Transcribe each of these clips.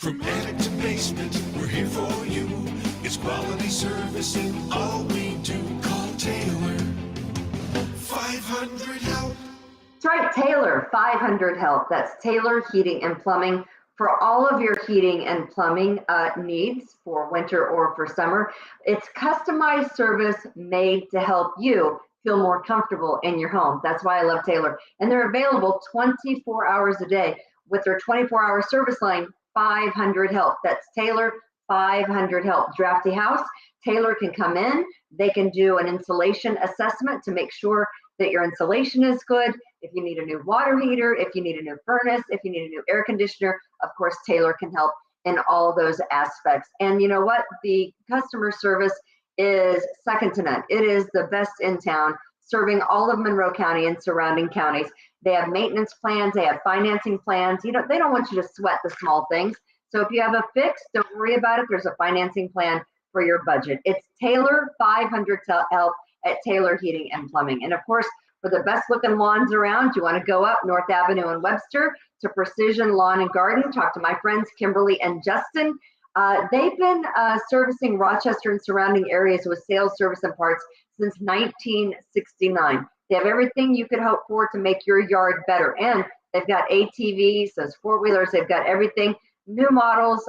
From attic to basement, we're here for you. It's quality service in all we do. Call Taylor. 500 help. That's right, Taylor, 500 help. That's Taylor Heating and Plumbing for all of your heating and plumbing needs for winter or for summer. It's customized service made to help you feel more comfortable in your home. That's why I love Taylor. And they're available 24 hours a day with their 24-hour service line, 500 help. That's Taylor, 500 help. Drafty house, Taylor can come in. They can do an insulation assessment to make sure that your insulation is good. If you need a new water heater, if you need a new furnace, if you need a new air conditioner, of course, Taylor can help in all those aspects. And you know what? The customer service is second to none. It is the best in town, serving all of Monroe County and surrounding counties. They have maintenance plans, they have financing plans. They don't want you to sweat the small things. So if you have a fix, don't worry about it. There's a financing plan for your budget. It's Taylor 500 help at Taylor Heating and Plumbing. And of course, for the best looking lawns around, you want to go up North Avenue in Webster to Precision Lawn and Garden. Talk to my friends Kimberly and Justin. They've been servicing Rochester and surrounding areas with sales, service, and parts since 1969. They have everything you could hope for to make your yard better. And they've got ATVs, those four-wheelers, they've got everything, new models.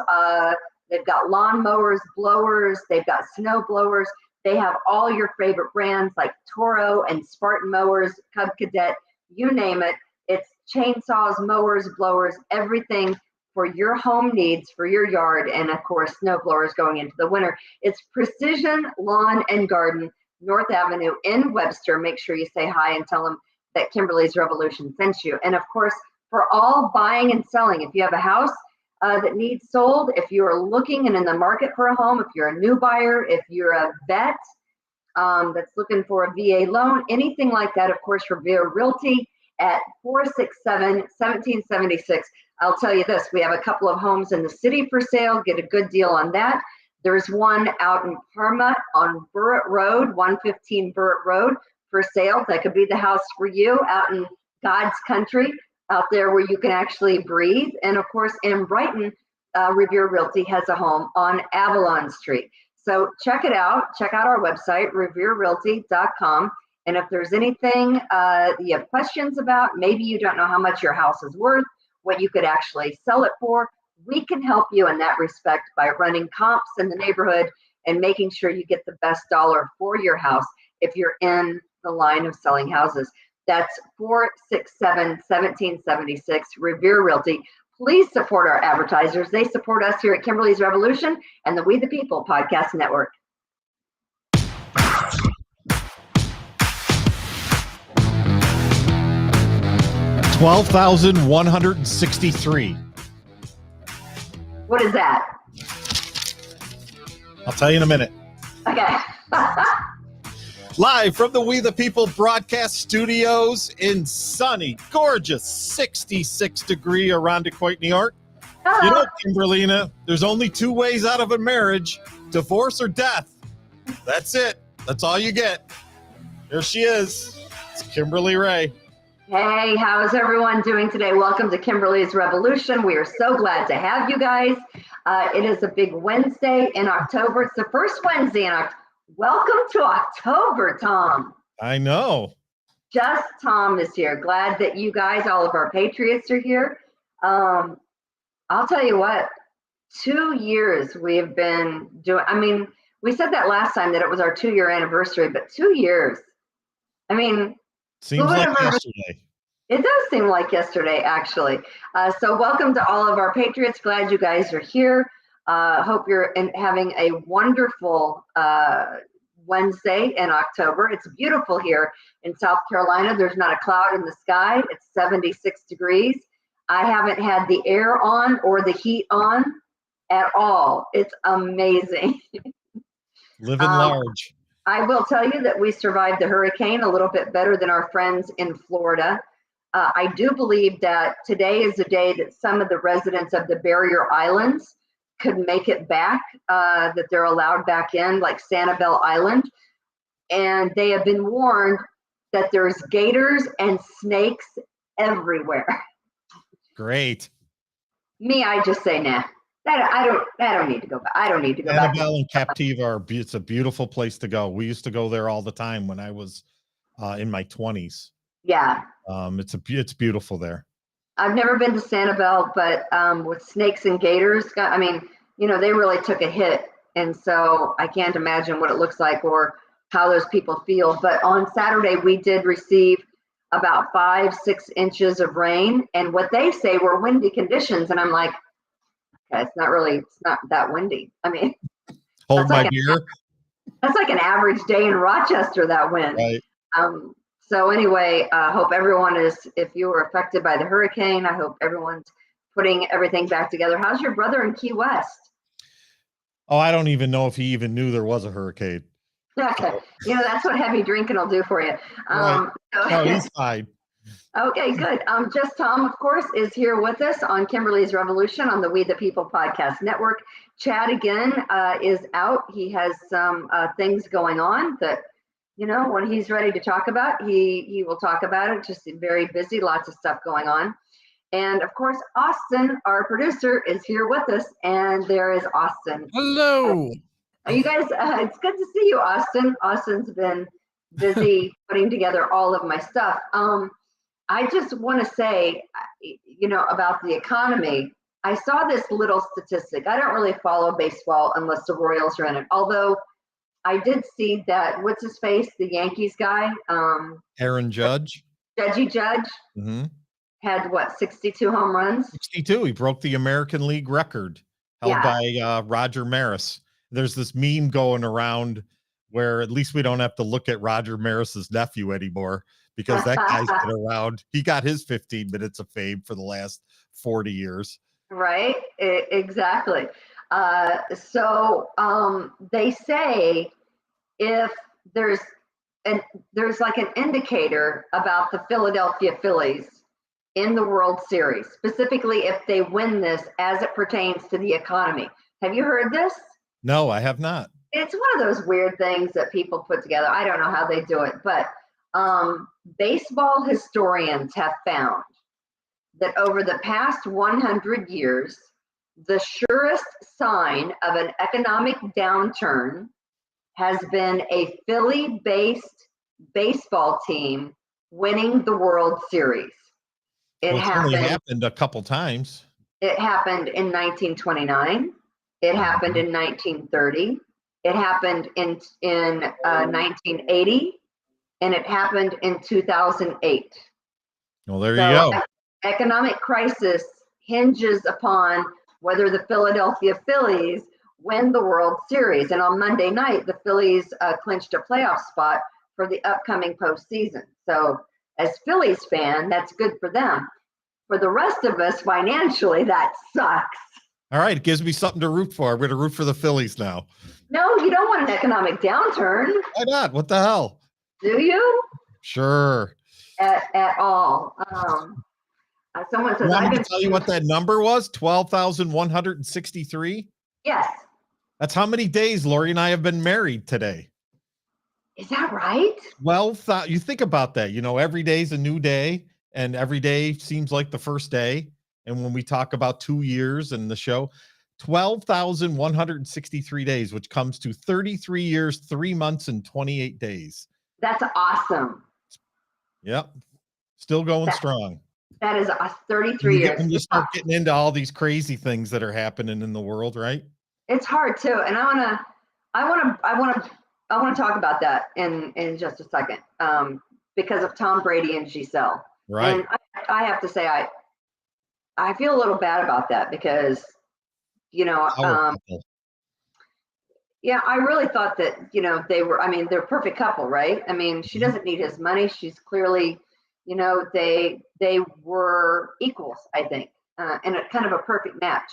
They've got lawn mowers, blowers, they've got snow blowers. They have all your favorite brands like Toro and Spartan mowers, Cub Cadet, you name it. It's chainsaws, mowers, blowers, everything for your home needs, for your yard, and of course, snow blowers going into the winter. It's Precision Lawn and Garden, North Avenue in Webster. Make sure you say hi and tell them that Kimberly's Revolution sent you. And of course, for all buying and selling, if you have a house that needs sold, if you are looking and in the market for a home, if you're a new buyer, if you're a vet that's looking for a VA loan, anything like that, of course, Revere Realty at 467-1776. I'll tell you this, we have a couple of homes in the city for sale. Get a good deal on that. There's one out in Parma on Burritt Road, 115 Burritt Road for sale. That could be the house for you out in God's country, out there where you can actually breathe. And of course, in Brighton, Revere Realty has a home on Avalon Street. So check it out. Check out our website, revererealty.com. And if there's anything you have questions about, maybe you don't know how much your house is worth, what you could actually sell it for, we can help you in that respect by running comps in the neighborhood and making sure you get the best dollar for your house if you're in the line of selling houses. That's 467-1776, Revere Realty. Please support our advertisers. They support us here at Kimberly's Revolution and the We the People Podcast Network. $12,163. What is that? I'll tell you in a minute. Okay. Live from the We the People broadcast studios in sunny, gorgeous, 66-degree Irondequoit, New York. You know, Kimberlina, there's only two ways out of a marriage, divorce or death. That's it. That's all you get. There she is. It's Kimberly Ray. Hey, how is everyone doing today? Welcome to Kimberly's Revolution. We are so glad to have you guys. It is a big Wednesday in October. It's the first Wednesday in October. Welcome to October, Tom. I know. Just Tom is here. Glad that you guys, all of our Patriots, are here. I'll tell you what, 2 years we have been doing, we said that last time that it was our 2-year anniversary, but 2 years. Seems like yesterday. It does seem like yesterday, actually. So welcome to all of our Patriots. Glad you guys are here. Hope you're having a wonderful Wednesday in October. It's beautiful here in South Carolina. There's not a cloud in the sky. It's 76 degrees. I haven't had the air on or the heat on at all. It's amazing. Living large. I will tell you that we survived the hurricane a little bit better than our friends in Florida. I do believe that today is the day that some of the residents of the barrier islands could make it back, that they're allowed back in, like Sanibel Island. And they have been warned that there's gators and snakes everywhere. Great. Me, I just say nah. I don't need to go back. I don't need to go back. Annabelle and Captiva it's a beautiful place to go. We used to go there all the time when I was in my 20s. Yeah. It's beautiful there. I've never been to Sanibel, but with snakes and gators, I mean, they really took a hit. And so I can't imagine what it looks like or how those people feel. But on Saturday, we did receive about 5-6 inches of rain. And what they say were windy conditions. And I'm like, okay, it's not that windy. I mean, Hold my beer. That's like an average day in Rochester, that wind. Right. So anyway, hope everyone if you were affected by the hurricane, I hope everyone's putting everything back together. How's your brother in Key West? Oh, I don't even know if he even knew there was a hurricane. Okay. That's what heavy drinking will do for you. Right. No, he's fine. Okay, good. Just Tom, of course, is here with us on Kimberly's Revolution on the We the People podcast network. Chad, again, is out. He has some things going on that, when he's ready to talk about, he will talk about it. Just very busy, lots of stuff going on. And of course, Austin, our producer, is here with us. And there is Austin. Hello. You guys, it's good to see you, Austin. Austin's been busy putting together all of my stuff. I just want to say, about the economy. I saw this little statistic. I don't really follow baseball unless the Royals are in it. Although I did see that, what's his face, the Yankees guy? Aaron Judge. Judgy Judge had, 62 home runs? 62. He broke the American League record held by Roger Maris. There's this meme going around where at least we don't have to look at Roger Maris's nephew anymore, because that guy's been around. He got his 15 minutes of fame for the last 40 years. Right, exactly. So they say if there's like an indicator about the Philadelphia Phillies in the World Series, specifically if they win this as it pertains to the economy. Have you heard this? No, I have not. It's one of those weird things that people put together. I don't know how they do it, but baseball historians have found that over the past 100 years, the surest sign of an economic downturn has been a Philly-based baseball team winning the World Series. It only happened a couple times. It happened in 1929. It happened in 1930. It happened in 1980. And it happened in 2008. Well, there you go. Economic crisis hinges upon whether the Philadelphia Phillies win the World Series. And on Monday night, the Phillies clinched a playoff spot for the upcoming postseason. So as Phillies fan, that's good for them. For the rest of us, financially, that sucks. All right, it gives me something to root for. I'm going to root for the Phillies now. No, you don't want an economic downturn. Why not? What the hell? Do you? Sure. At all. Someone says, "I'm going to tell you what that number was? 12,163? Yes. That's how many days Lori and I have been married today. Is that right? Well, you think about that. Every day's a new day, and every day seems like the first day. And when we talk about 2 years in the show, 12,163 days, which comes to 33 years, 3 months, and 28 days. That's awesome. Yep. Still going strong. That is 33 years. When you start getting into all these crazy things that are happening in the world, right? It's hard too. And I want to talk about that in just a second. Because of Tom Brady and Giselle. Right. And I have to say, I feel a little bad about that because, yeah, I really thought that, they're a perfect couple, right? I mean, she doesn't need his money. She's clearly, they were equals, I think, and a kind of a perfect match.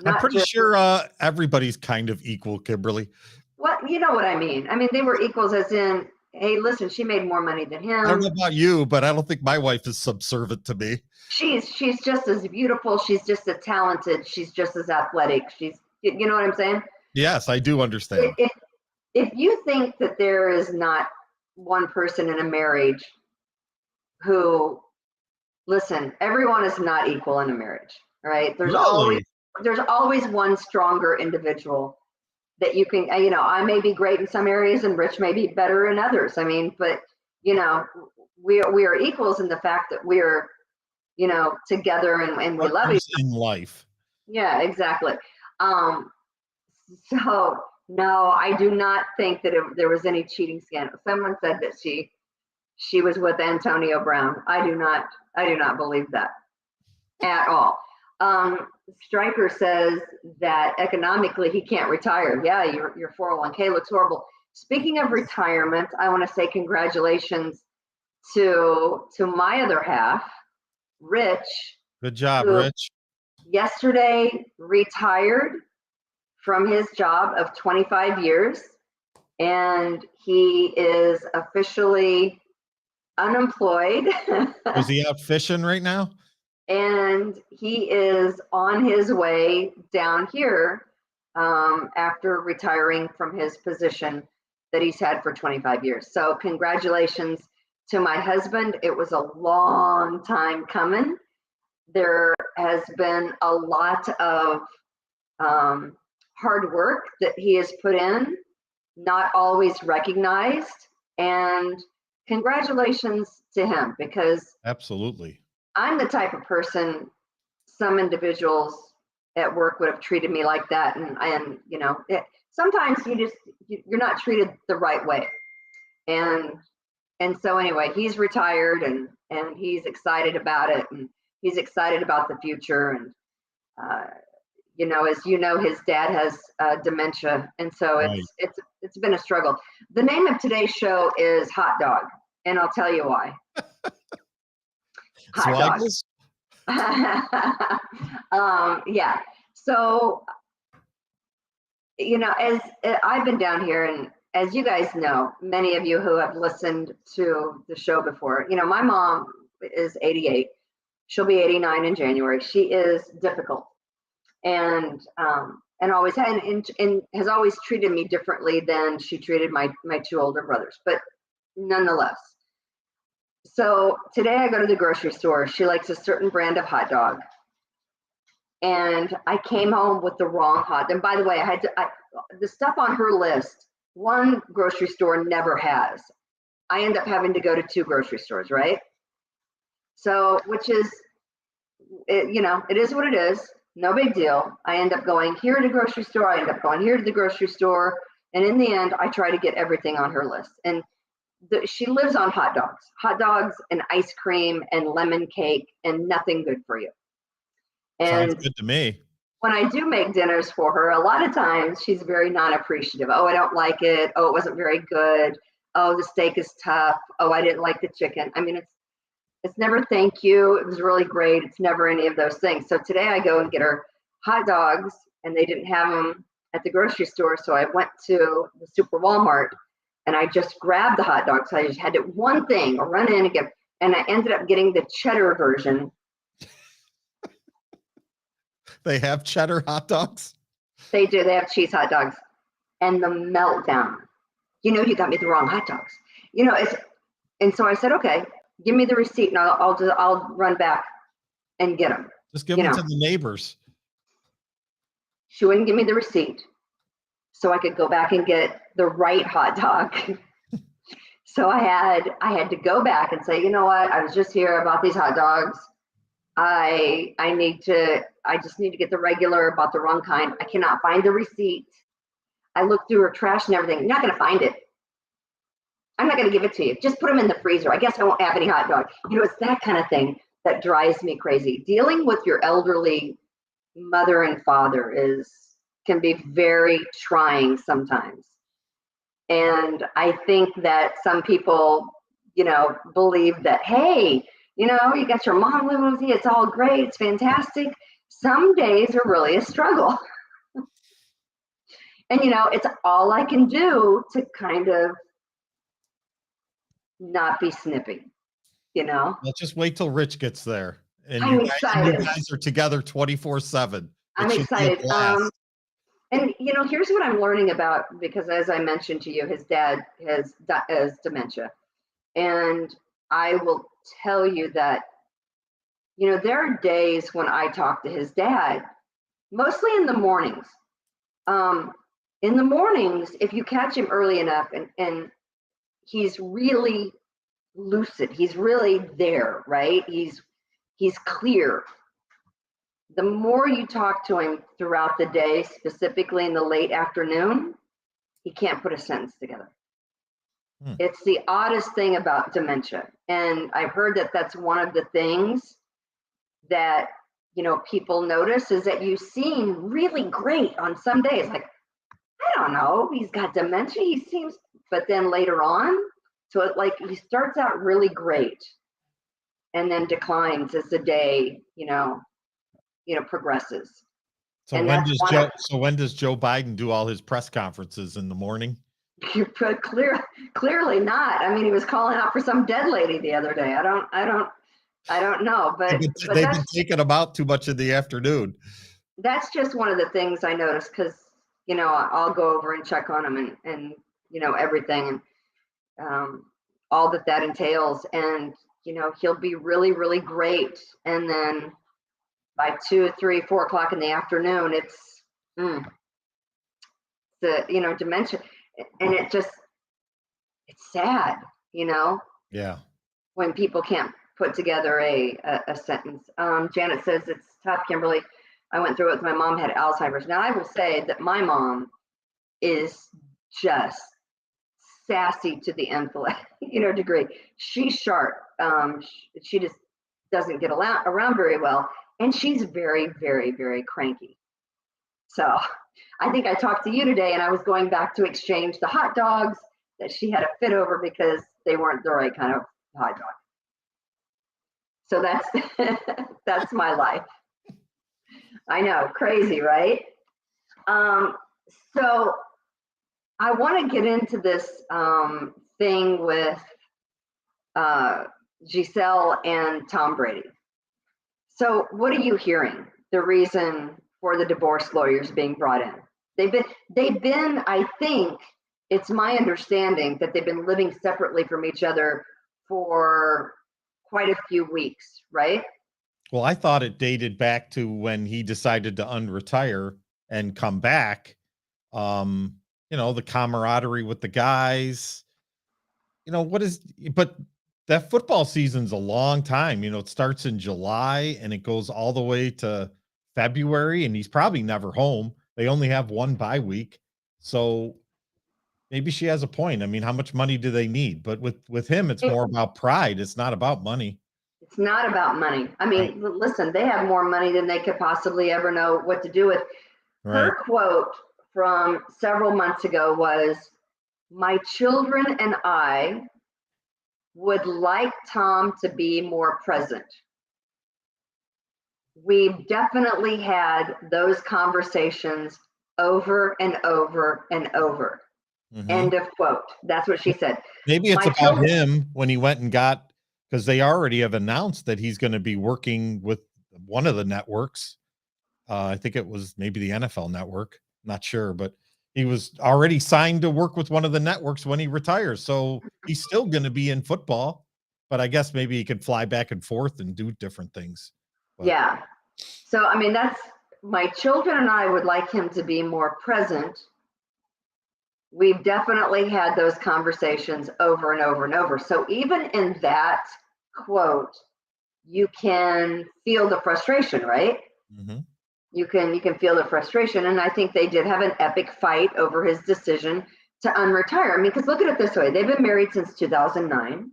I'm pretty sure everybody's kind of equal, Kimberly. What, you know what I mean? I mean, they were equals as in, hey, listen, she made more money than him. I don't know about you, but I don't think my wife is subservient to me. She's just as beautiful. She's just as talented. She's just as athletic. You know what I'm saying? Yes, I do understand. If you think that there is not one person in a marriage who, listen, everyone is not equal in a marriage, right? There's always there's always one stronger individual that you can, I may be great in some areas and Rich may be better in others. I mean, but we are equals in the fact that we're, together and we love each Partners in life. Yeah, exactly. Um, so no, I do not think that there was any cheating scandal. Someone said that she was with Antonio Brown. I do not believe that at all. Stryker says that economically he can't retire. Yeah, your 401k looks horrible. Speaking of retirement, I want to say congratulations to my other half, Rich, Good job, who Rich. yesterday retired from his job of 25 years, and he is officially unemployed. Was he out fishing right now? And he is on his way down here after retiring from his position that he's had for 25 years. So congratulations to my husband. It was a long time coming. There has been a lot of hard work that he has put in, not always recognized. And congratulations to him, because Absolutely. I'm the type of person, some individuals at work would have treated me like that. Sometimes you're not treated the right way. And so anyway, he's retired and he's excited about it, and he's excited about the future. And as you know, his dad has dementia, and so Right. it's been a struggle. The name of today's show is Hot Dog, and I'll tell you why. Hot dog. Swagles? Yeah. So, as I've been down here, and as you guys know, many of you who have listened to the show before, my mom is 88. She'll be 89 in January. She is difficult, and always had, and has always treated me differently than she treated my two older brothers. But nonetheless, so today I go to the grocery store. She likes a certain brand of hot dog, and I came home with the wrong hot. And by the way, the stuff on her list, one grocery store never has. I end up having to go to two grocery stores, right? So, which is, it is what it is. No big deal. I end up going here to the grocery store. I end up going here to the grocery store. And in the end, I try to get everything on her list. And she lives on hot dogs and ice cream and lemon cake and nothing good for you. Sounds And good to me. when I do make dinners for her, a lot of times she's very non-appreciative. Oh, I don't like it. Oh, it wasn't very good. Oh, the steak is tough. Oh, I didn't like the chicken. I mean, it's never thank you. It was really great. It's never any of those things. So today I go and get her hot dogs, and they didn't have them at the grocery store. So I went to the Super Walmart, and I just grabbed the hot dogs. I just had to one thing, or run in and get, and I ended up getting the cheddar version. They have cheddar hot dogs? They do. They have cheese hot dogs. And the meltdown. You got me the wrong hot dogs. And so I said, okay, give me the receipt, and I'll run back and get them. Just give them to the neighbors. She wouldn't give me the receipt, so I could go back and get the right hot dog. So I had to go back and say, you know what? I was just here about these hot dogs. I just need to get the regular, bought the wrong kind. I cannot find the receipt. I looked through her trash and everything. You're not going to find it. I'm not going to give it to you. Just put them in the freezer. I guess I won't have any hot dogs. It's that kind of thing that drives me crazy. Dealing with your elderly mother and father can be very trying sometimes. And I think that some people, believe that, hey, you got your mom living with you. It's all great. It's fantastic. Some days are really a struggle. And, it's all I can do to kind of not be snippy, Let's just wait till Rich gets there. And I'm you excited. guys are together 24/7. I'm excited. And here's what I'm learning about, because as I mentioned to you, his dad has dementia. And I will tell you that, there are days when I talk to his dad mostly in the mornings. Um, in the mornings, if you catch him early enough and he's really lucid, he's really there, right? He's clear. The more you talk to him throughout the day, specifically in the late afternoon, he can't put a sentence together. It's the oddest thing about dementia. And I've heard that that's one of the things that, people notice is that you seem really great on some days. Like, I don't know, he's got dementia, he seems, but then later on, so it like he starts out really great and then declines as the day, progresses. So And when that's does one Joe? of So when does Joe Biden do all his press conferences in the morning? you put clearly not. I mean, he was calling out for some dead lady the other day. I don't know, but They've been taking him out too much in the afternoon. that's just one of the things I noticed because I'll go over and check on him and everything and all that entails, and he'll be really really great, and then by 2, 3, 4 o'clock in the afternoon, it's the dementia, and it's sad, Yeah. when people can't put together a sentence. Janet says it's tough, Kimberly. I went through it with my mom, had Alzheimer's. Now I will say that my mom is just sassy to the nth degree. She's sharp. She just doesn't get around very well, and she's very, very, very cranky. So I think I talked to you today, and I was going back to exchange the hot dogs that she had a fit over because they weren't the right kind of hot dog. So that's that's my life. I know, crazy, right? So I want to get into this thing with Giselle and Tom Brady. So what are you hearing? The reason for the divorce lawyers being brought in? They've been, I think, it's my understanding that they've been living separately from each other for quite a few weeks, right? Well, I thought it dated back to when he decided to unretire and come back. The camaraderie with the guys. But that football season's a long time. It starts in July and it goes all the way to February, and he's probably never home. They only have one bye week. So maybe she has a point. I mean, how much money do they need? But with him, it's more about pride. It's not about money. It's not about money. I mean, Right. listen, they have more money than they could possibly ever know what to do with. Right. Her quote from several months ago was, "My children and I would like Tom to be more present." We've definitely had those conversations over and over and over. End of quote. That's what she said. Maybe it's My about children, him when he went and got, because they already have announced that he's going to be working with one of the networks. I think it was maybe the NFL network. Not sure, but he was already signed to work with one of the networks when he retires. So he's still going to be in football, but I guess maybe he could fly back and forth and do different things. But yeah. So, I mean, that's my children and I would like him to be more present. We've definitely had those conversations over and over and over. So even in that quote, you can feel the frustration, right? mhm. You can feel the frustration, and I think they did have an epic fight over his decision to unretire. I mean, because look at it this way: they've been married since 2009.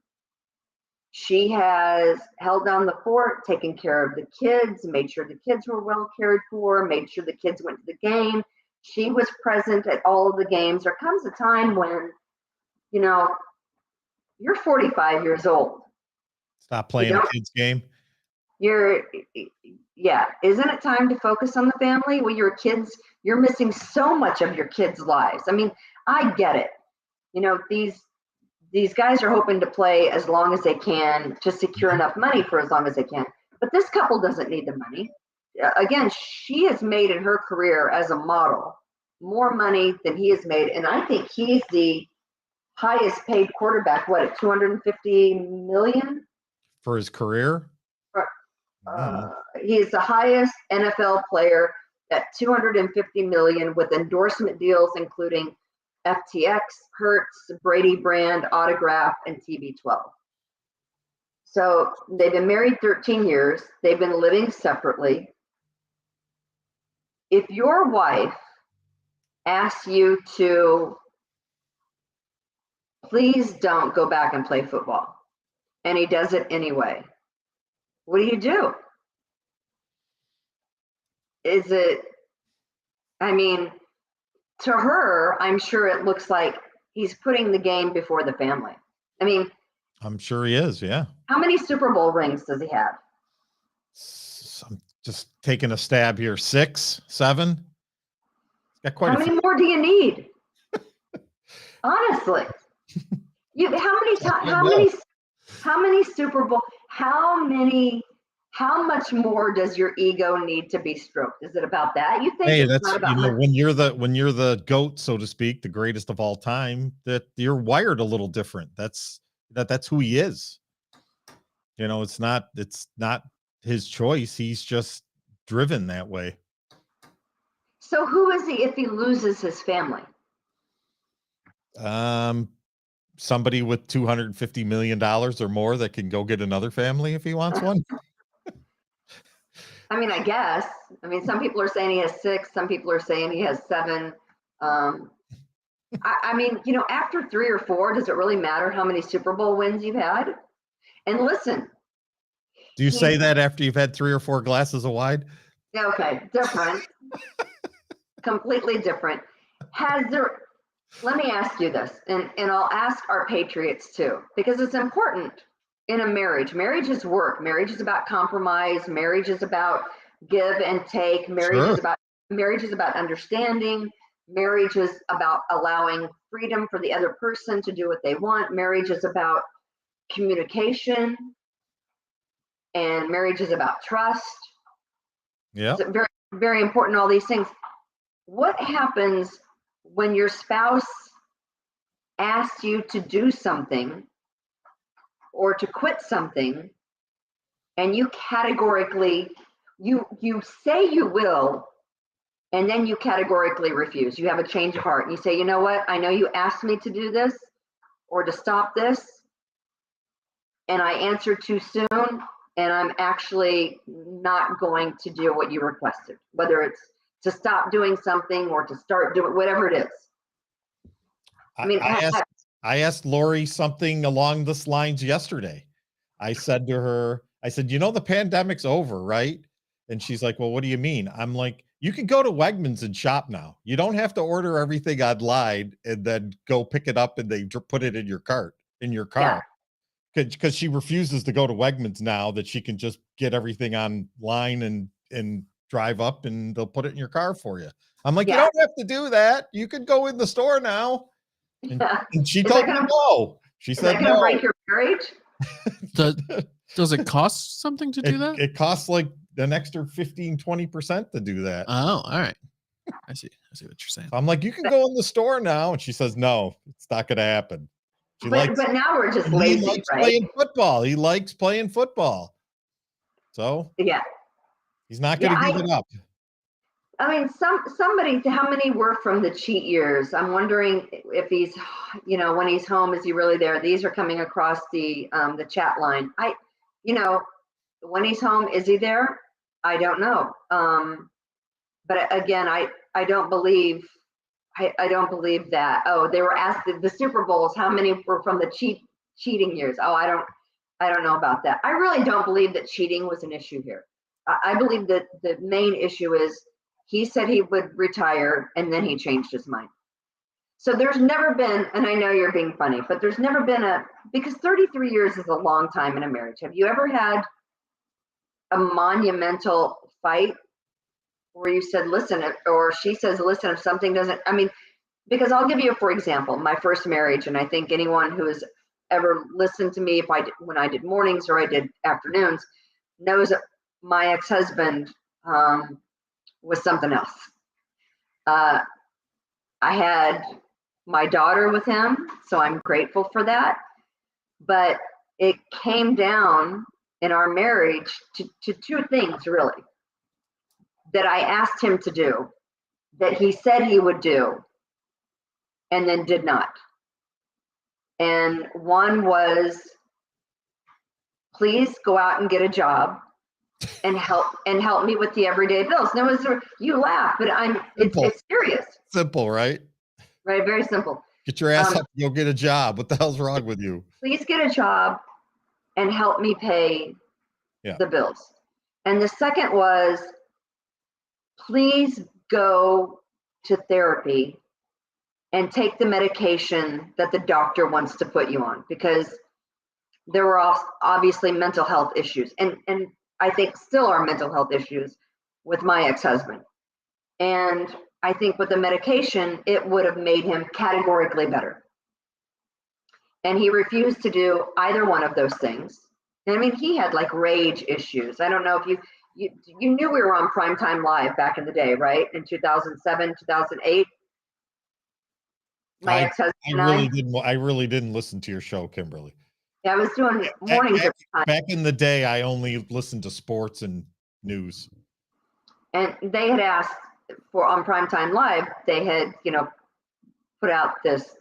She has held down the fort, taken care of the kids, made sure the kids were well cared for, made sure the kids went to the game. She was present at all of the games. There comes a time when, you know, you're 45 years old. Stop playing a kid's game. You're, yeah, isn't it time to focus on the family? Well, your kids, you're missing so much of your kids' lives. I mean, I get it. These guys are hoping to play as long as they can to secure enough money for as long as they can. But this couple doesn't need the money. Again, she has made in her career as a model more money than he has made. And I think he's the highest paid quarterback, what, at 250 million? For his career? He is the highest NFL player at 250 million with endorsement deals including FTX, Hertz, Brady Brand, Autograph, and TB12. So they've been married 13 years. They've been living separately. If your wife asks you to please don't go back and play football, and he does it anyway, what do? Is it, I mean, to her, I'm sure it looks like he's putting the game before the family. I mean, I'm sure he is. Yeah. how many Super Bowl rings does he have? I'm just taking a stab here. 6, 7. He's got quite How a many few. more do you need? Honestly, how many Super Bowl, how much more does your ego need to be stroked? Is it about that? You think Hey, it's that's, not about when you're the GOAT, so to speak, the greatest of all time, that you're wired a little different. That's who he is. It's not his choice. He's just driven that way. So who is he if he loses his family? Somebody with $250 million or more that can go get another family if he wants one. I mean, I guess. I mean, some people are saying he has 6. Some people are saying he has 7. I mean, after 3 or 4, does it really matter how many Super Bowl wins you've had? And listen. Do you say that after you've had 3 or 4 glasses of wine? Okay, different. Completely different. Let me ask you this, and I'll ask our Patriots too, because it's important in a marriage. Marriage is work. Marriage is about compromise. Marriage is about give and take. Marriage is about understanding. Marriage is about allowing freedom for the other person to do what they want. Marriage is about communication, and marriage is about trust. Yeah. It's very, very important, all these things. What happens when your spouse asks you to do something or to quit something, and you categorically, you say you will, and then you categorically refuse? You have a change of heart, and you say, you know what, I know you asked me to do this or to stop this, and I answered too soon, and I'm actually not going to do what you requested, whether it's to stop doing something or to start doing whatever it is. I mean, I asked Lori something along this lines yesterday. I said to her, the pandemic's over, right? And she's like, well, what do you mean? I'm like, you can go to Wegmans and shop now. You don't have to order everything online and then go pick it up and they put it in your car. Yeah. Because she refuses to go to Wegmans now, that she can just get everything online and drive up and they'll put it in your car for you. I'm like, you don't have to do that. You could go in the store now. And she told me no. She said, no. Break your marriage? Does it cost something to do that? It costs like an extra 15-20% to do that. Oh, all right. I see what you're saying. I'm like, you can go in the store now. And she says, no, it's not going to happen. But now we're just lazy, right? Playing football. He likes playing football. So yeah, he's not going to give it up. I mean, somebody, how many were from the cheat years? I'm wondering if he's, when he's home, is he really there? These are coming across the chat line. When he's home, is he there? I don't know. But again, I don't believe that. Oh, they were asked the Super Bowls, how many were from the cheating years? Oh, I don't know about that. I really don't believe that cheating was an issue here. I believe that the main issue is he said he would retire and then he changed his mind. So there's never been, and I know you're being funny, but there's never been because 33 years is a long time in a marriage. Have you ever had a monumental fight where you said, listen, or she says, listen, if something doesn't, because I'll give you, for example, my first marriage, and I think anyone who has ever listened to me, when I did mornings or I did afternoons, knows that my ex-husband was something else. I had my daughter with him, so I'm grateful for that. But it came down in our marriage to 2 things, really. that I asked him to do, that he said he would do, and then did not. And one was, please go out and get a job and help me with the everyday bills. And it was, you laugh, but it's serious. Simple, right? Right, very simple. Get your ass up and go get a job. What the hell's wrong with you? Please get a job and help me pay the bills. And the second was, please go to therapy and take the medication that the doctor wants to put you on, because there were obviously mental health issues, and I think still are mental health issues with my ex-husband. And I think with the medication, it would have made him categorically better. And he refused to do either one of those things. And I mean, he had like rage issues. I don't know if you knew we were on Primetime Live back in the day, right? In 2007, 2008. My ex-husband I really didn't listen to your show, Kimberly. Yeah, I was doing mornings at the time. Back in the day, I only listened to sports and news. And they had asked for, on Primetime Live, they had, put out this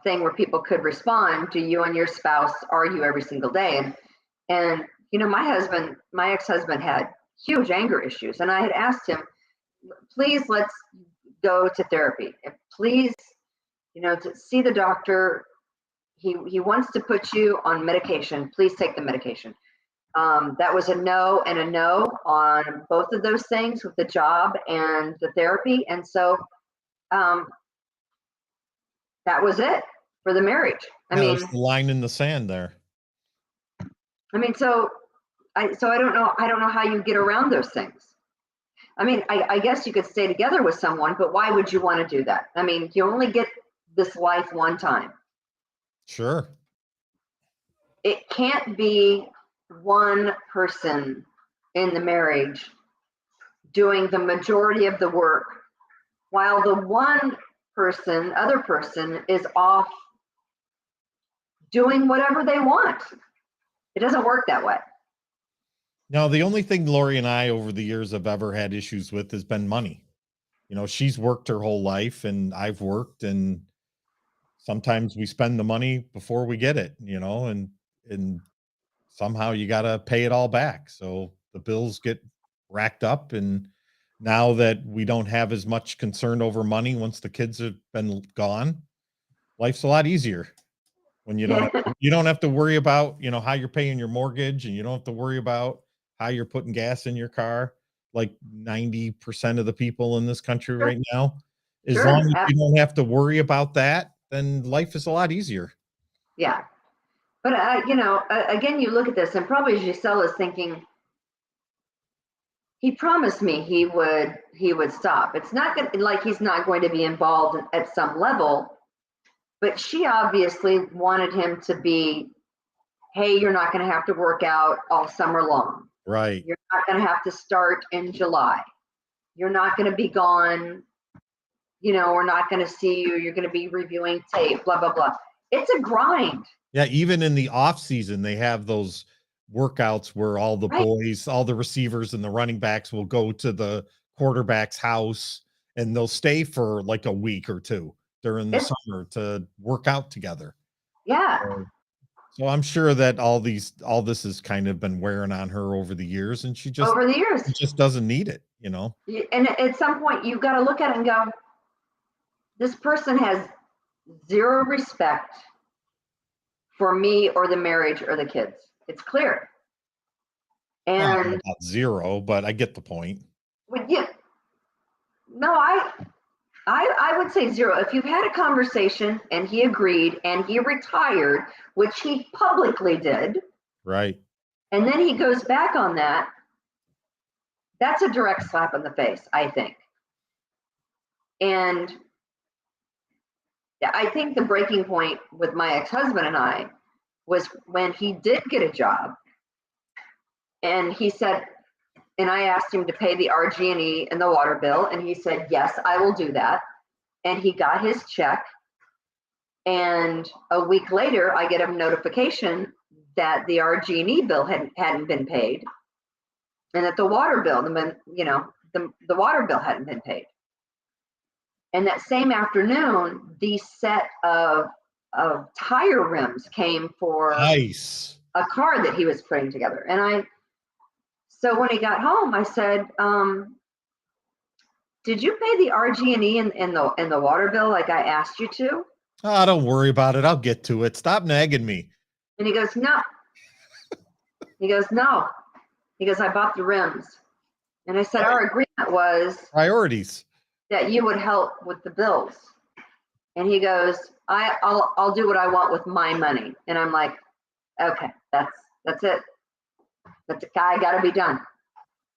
thing where people could respond, do you and your spouse argue every single day? And my ex-husband had huge anger issues. And I had asked him, please, let's go to therapy. Please, to see the doctor. He wants to put you on medication. Please take the medication. That was a no and a no on both of those things, with the job and the therapy. And so that was it for the marriage. There's the line in the sand there. So I don't know how you get around those things. I guess you could stay together with someone, but why would you want to do that? You only get this life one time. Sure. It can't be one person in the marriage doing the majority of the work while the other person is off doing whatever they want. It doesn't work that way. No, the only thing Lori and I over the years have ever had issues with has been money. She's worked her whole life and I've worked, and sometimes we spend the money before we get it, and somehow you got to pay it all back. So the bills get racked up. And now that we don't have as much concern over money once the kids have been gone, life's a lot easier when you don't have to worry about, how you're paying your mortgage, and you don't have to worry about how you're putting gas in your car. Like 90% of the people in this country right now, as long as you don't have to worry about that, then life is a lot easier. Yeah. But, again, you look at this, and probably Giselle is thinking, he promised me he would stop. It's not like he's not going to be involved at some level, but she obviously wanted him to be, hey, you're not going to have to work out all summer long. Right. You're not going to have to start in July. You're not going to be gone. We're not going to see you. You're going to be reviewing tape, blah, blah, blah. It's a grind. Yeah. Even in the off season, they have those workouts where all the boys, all the receivers and the running backs will go to the quarterback's house, and they'll stay for like a week or two during the summer to work out together. Yeah. So I'm sure that all this has kind of been wearing on her over the years, and she just doesn't need it, And at some point you've got to look at it and go, this person has zero respect for me or the marriage or the kids. It's clear. And not zero, but I get the point. I would say zero. If you've had a conversation and he agreed and he retired, which he publicly did, right, and then he goes back on that, that's a direct slap in the face, I think. And I think the breaking point with my ex-husband and I was when he did get a job, and he said, and I asked him to pay the RG&E and the water bill, and he said, yes, I will do that. And he got his check. And a week later, I get a notification that the RG&E bill hadn't been paid. and that the water bill, the water bill hadn't been paid. And that same afternoon, the set of tire rims came for Nice. a car that he was putting together. And so when he got home, I said, did you pay the RG&E in the water bill like I asked you to? Oh, don't worry about it. I'll get to it. Stop nagging me. And he goes, no. He goes, no. He goes, I bought the rims. And I said, our agreement was Priorities. that you would help with the bills. And he goes, I'll do what I want with my money. And I'm like, okay, that's it. I gotta be done.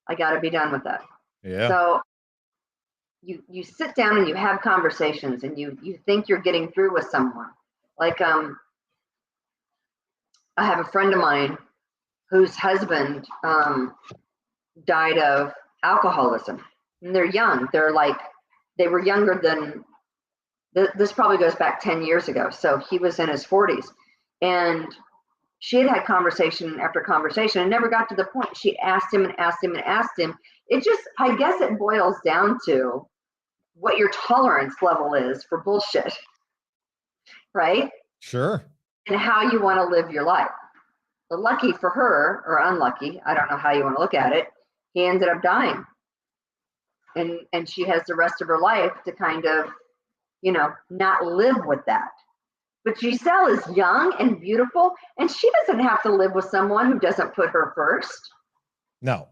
I gotta be done with that. Yeah. So you sit down and you have conversations and you think you're getting through with someone. Like I have a friend of mine whose husband died of alcoholism. And they're young. They were younger than this probably goes back 10 years ago. So he was in his 40s. And she had conversation after conversation and never got to the point. She asked him and asked him and asked him. It just, I guess it boils down to what your tolerance level is for bullshit, right? Sure. And how you want to live your life. But lucky for her, or unlucky, I don't know how you want to look at it, he ended up dying. And she has the rest of her life to kind of, not live with that. But Giselle is young and beautiful, and she doesn't have to live with someone who doesn't put her first. No.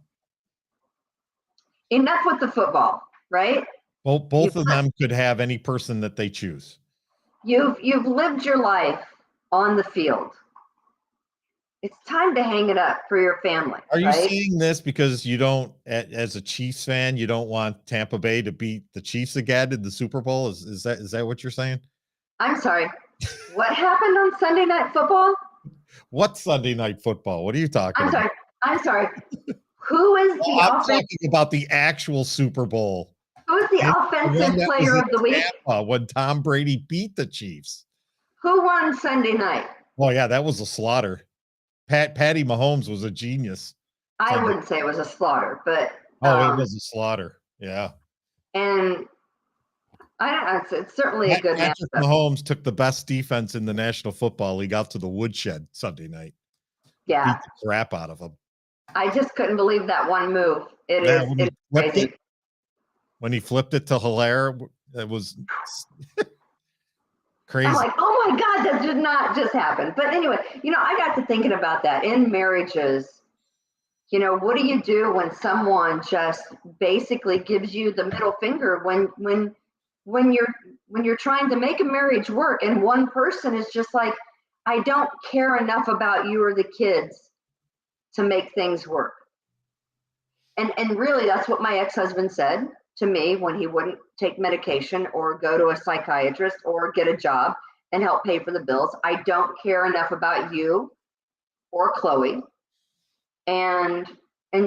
Enough with the football, right? Well, both of them could have any person that they choose. You've lived your life on the field. It's time to hang it up for your family. Are you right? saying this because you don't, as a Chiefs fan, you don't want Tampa Bay to beat the Chiefs again in the Super Bowl? Is that what you're saying? I'm sorry. What happened on Sunday Night Football? What Sunday Night Football? What are you talking about? I'm sorry. Who is the I'm talking about the actual Super Bowl. Who is the offensive player of the week? Tampa, when Tom Brady beat the Chiefs. Who won Sunday night? Oh yeah, that was a slaughter. Patty Mahomes was a genius. I wouldn't say it was a slaughter, but it was a slaughter. Yeah. And I don't know. It's certainly a good match. Patrick Mahomes took the best defense in the National Football League out to the woodshed Sunday night. Yeah. Beat the crap out of him. I just couldn't believe that one move. It is crazy. When he flipped it to Hilaire, it was crazy. I'm like, oh my God, that did not just happen. But anyway, I got to thinking about that in marriages. What do you do when someone just basically gives you the middle finger when you're trying to make a marriage work and one person is just like, I don't care enough about you or the kids to make things work. And really that's what my ex-husband said to me when he wouldn't take medication or go to a psychiatrist or get a job and help pay for the bills. I don't care enough about you or Chloe. And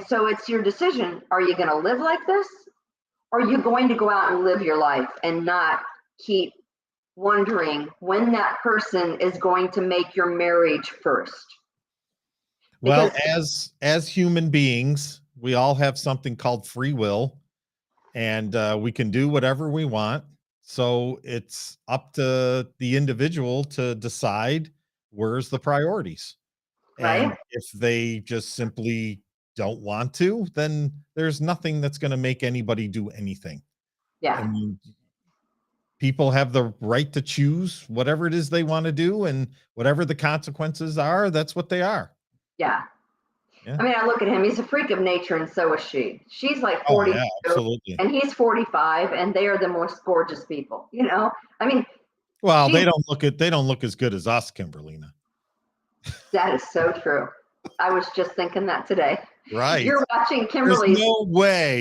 so it's your decision. Are you going to live like this? Or are you going to go out and live your life and not keep wondering when that person is going to make your marriage first? Well, as human beings, we all have something called free will, and we can do whatever we want. So it's up to the individual to decide where's the priorities. Right. And if they just simply don't want to, then there's nothing that's going to make anybody do anything. Yeah. I mean, people have the right to choose whatever it is they want to do, and whatever the consequences are, that's what they are. Yeah. Yeah. I mean, I look at him, he's a freak of nature, and so is she. She's like 42, absolutely. And he's 45, and they are the most gorgeous people, I mean, well, they don't look as good as us, Kimberlina. That is so true. I was just thinking that today. Right. You're watching Kimberly.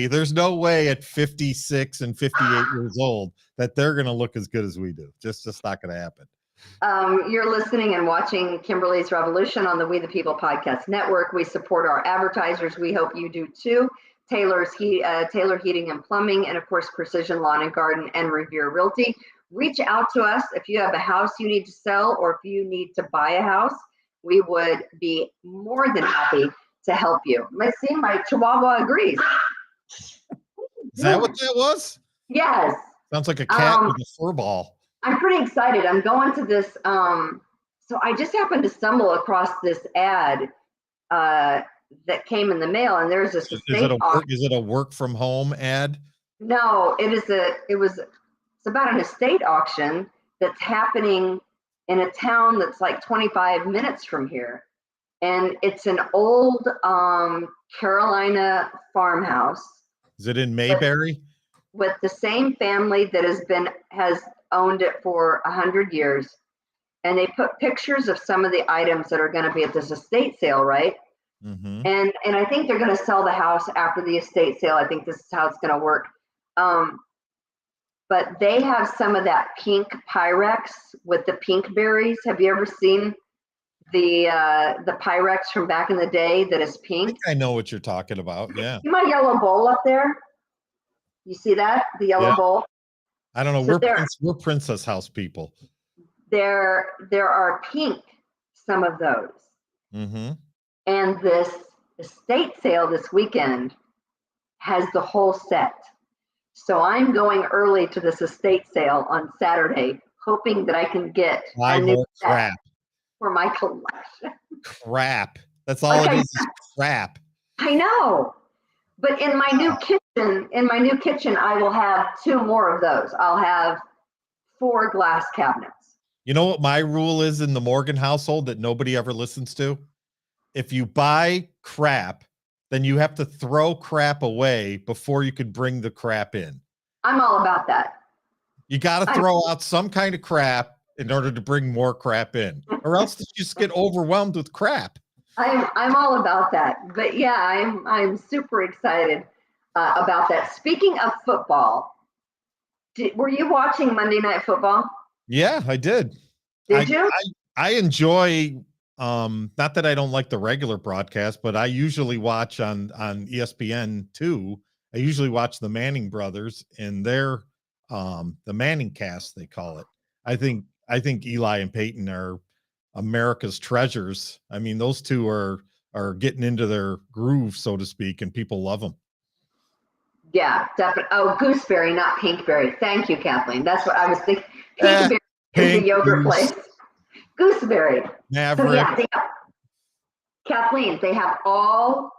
There's no way at 56 and 58 years old that they're going to look as good as we do. Just not going to happen. You're listening and watching Kimberly's Revolution on the We the People Podcast Network. We support our advertisers. We hope you do too. Taylor Heating and Plumbing, and of course, Precision Lawn and Garden and Revere Realty. Reach out to us if you have a house you need to sell or if you need to buy a house. We would be more than happy to help you. I see my Chihuahua agrees. Is that what that was? Yes. Sounds like a cat with a fur ball. I'm pretty excited. I'm going to this. So I just happened to stumble across this ad that came in the mail, and there's this Is it a work from home ad? No, it's about an estate auction that's happening in a town that's like 25 minutes from here. And it's an old Carolina farmhouse. Is it in Mayberry? With the same family that has owned it for 100 years. And they put pictures of some of the items that are going to be at this estate sale, right? Mm-hmm. And I think they're going to sell the house after the estate sale. I think this is how it's going to work. But they have some of that pink Pyrex with the pink berries. Have you ever seen the Pyrex from back in the day that is pink? I think I know what you're talking about. Yeah. See my yellow bowl up there? You see that? The yellow bowl? I don't know. So we're Princess House people. There are pink, some of those. Mm-hmm. And this estate sale this weekend has the whole set. So I'm going early to this estate sale on Saturday, hoping that I can get Buy more crap for my collection. Crap. That's all it is crap. I know. But in my new kitchen, I will have 2 more of those. I'll have 4 glass cabinets. You know what my rule is in the Morgan household that nobody ever listens to? If you buy crap, then you have to throw crap away before you could bring the crap in. I'm all about that. You got to throw out some kind of crap in order to bring more crap in, or else you just get overwhelmed with crap. I'm all about that. But yeah, I'm super excited about that. Speaking of football, were you watching Monday Night Football? Yeah, I did. Did you? I enjoy. Not that I don't like the regular broadcast, but I usually watch on ESPN2. I usually watch the Manning brothers and their the Manning cast, they call it. I think Eli and Peyton are America's treasures. I mean, those two are getting into their groove, so to speak, and people love them. Yeah, definitely. Oh, gooseberry, not pinkberry. Thank you, Kathleen. That's what I was thinking. Pinkberry is the yogurt place. Gooseberry. Maverick. So yeah, Kathleen, they have all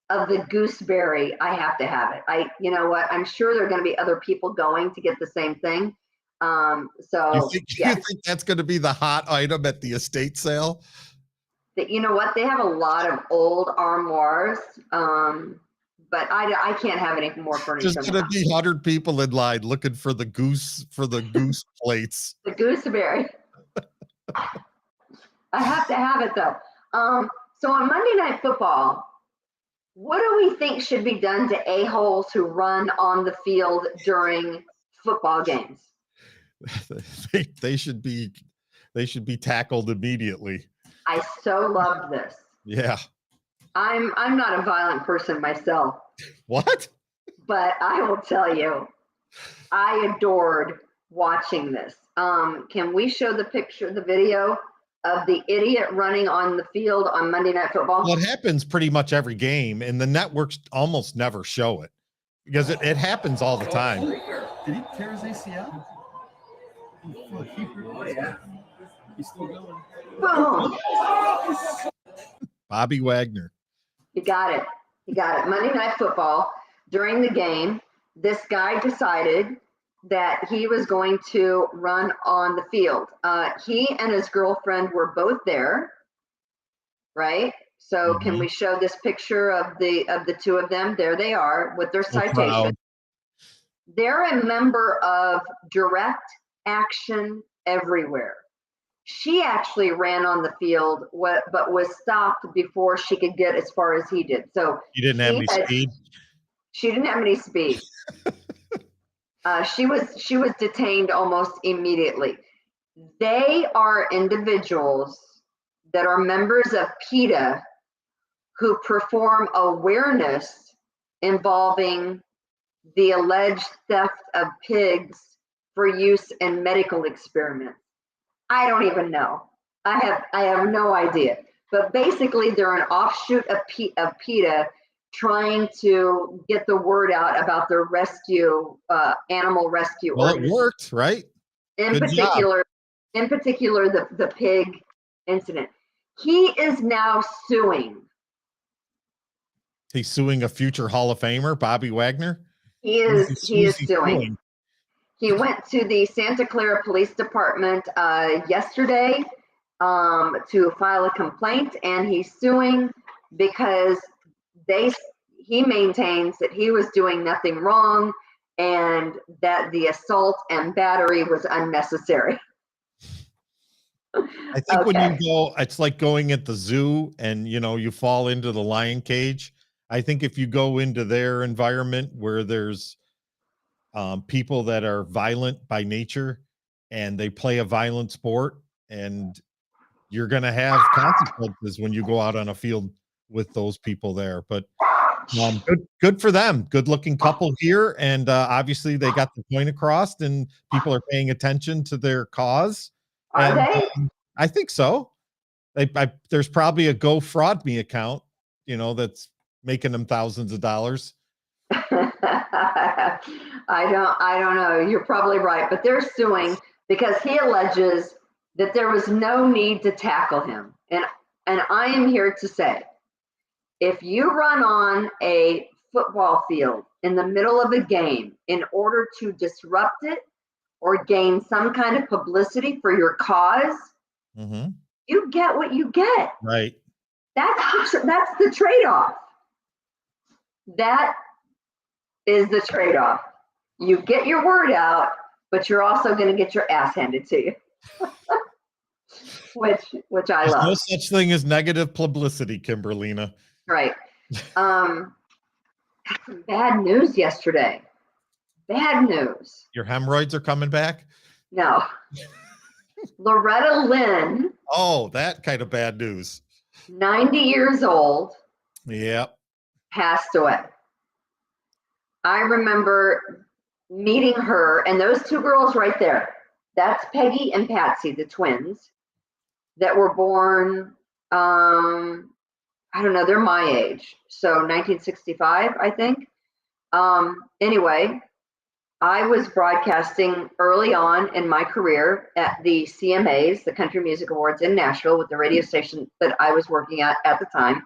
of the gooseberry. I have to have it. You know what? I'm sure there are going to be other people going to get the same thing. So you think that's going to be the hot item at the estate sale? You know what? They have a lot of old armoires. But I can't have any more furniture. There's going to be 100 people in line looking for the goose plates. The gooseberry. I have to have it though. So on Monday Night Football, what do we think should be done to a-holes who run on the field during football games? They should be tackled immediately. I so loved this. Yeah. I'm not a violent person myself. What? But I will tell you, I adored watching this. Can we show the video of the idiot running on the field on Monday Night Football? Well, it happens pretty much every game, and the networks almost never show it because it happens all the time. Did he tear his ACL? Oh, yeah. He's still going. Boom. Bobby Wagner. You got it. Monday Night Football, during the game, this guy decided that he was going to run on the field. He and his girlfriend were both there, right? So Can we show this picture of the 2 of them? There they are with their citation. They're a member of Direct Action Everywhere. She actually ran on the field, but was stopped before she could get as far as he did. So he didn't have any speed. She didn't have any speed. She was detained almost immediately. They are individuals that are members of PETA who perform awareness involving the alleged theft of pigs for use in medical experiments. I don't even know. I have no idea. but basically they're an offshoot of PETA, trying to get the word out about their rescue, animal rescue. Well, it worked, right? In Good job. particular, the pig incident. He is now suing. He's suing a future Hall of Famer, Bobby Wagner. He is suing. He went to the Santa Clara Police Department yesterday to file a complaint, and he's suing because he maintains that he was doing nothing wrong and that the assault and battery was unnecessary. I think when you go, it's like going at the zoo and, you know, you fall into the lion cage. I think if you go into their environment where there's people that are violent by nature and they play a violent sport, and you're going to have consequences when you go out on a field with those people there. But good for them. Good looking couple here. And obviously they got the point across and people are paying attention to their cause. Are they? I think so. There's probably a GoFraudMe account, you know, that's making them thousands of dollars. I don't know. You're probably right, but they're suing because he alleges that there was no need to tackle him. And I am here to say, if you run on a football field in the middle of a game in order to disrupt it or gain some kind of publicity for your cause, you get what you get. Right. That's the trade-off. That is the trade-off. You get your word out, but you're also going to get your ass handed to you. which I love. No such thing as negative publicity, Kimberlina. Right. Got some bad news yesterday. Bad news. Your hemorrhoids are coming back? No. Loretta Lynn. Oh, that kind of bad news. 90 years old. Yep. Passed away. I remember meeting her and those two girls right there. That's Peggy and Patsy, the twins that were born, I don't know, they're my age. So 1965, I think. Anyway, I was broadcasting early on in my career at the CMAs, the Country Music Awards in Nashville, with the radio station that I was working at the time.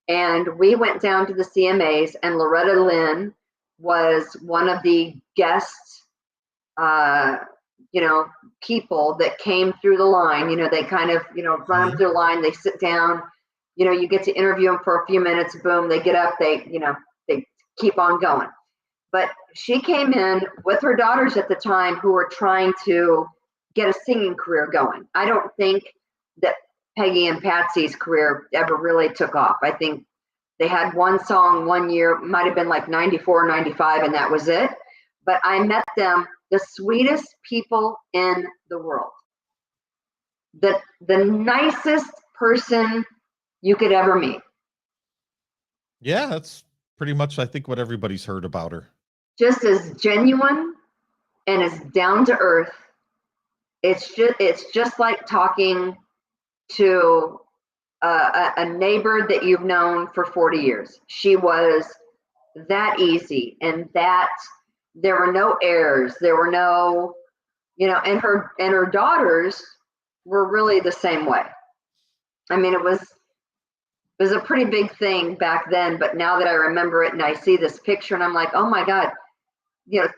And we went down to the CMAs, and Loretta Lynn was one of the guest, people that came through the line. You know, they kind of, run through the line, they sit down, you get to interview them for a few minutes, boom, they get up, they keep on going. But she came in with her daughters at the time who were trying to get a singing career going. I don't think that Peggy and Patsy's career ever really took off. I think they had one song one year, might have been like 94, 95, and that was it. But I met them, the sweetest people in the world. The nicest person you could ever meet. Yeah, that's pretty much, I think, what everybody's heard about her. Just as genuine and as down to earth. It's just like talking to a neighbor that you've known for 40 years. She was that easy, and that there were no airs. There were no, and her daughters were really the same way. I mean, it was a pretty big thing back then, but now that I remember it and I see this picture and I'm like, oh my God,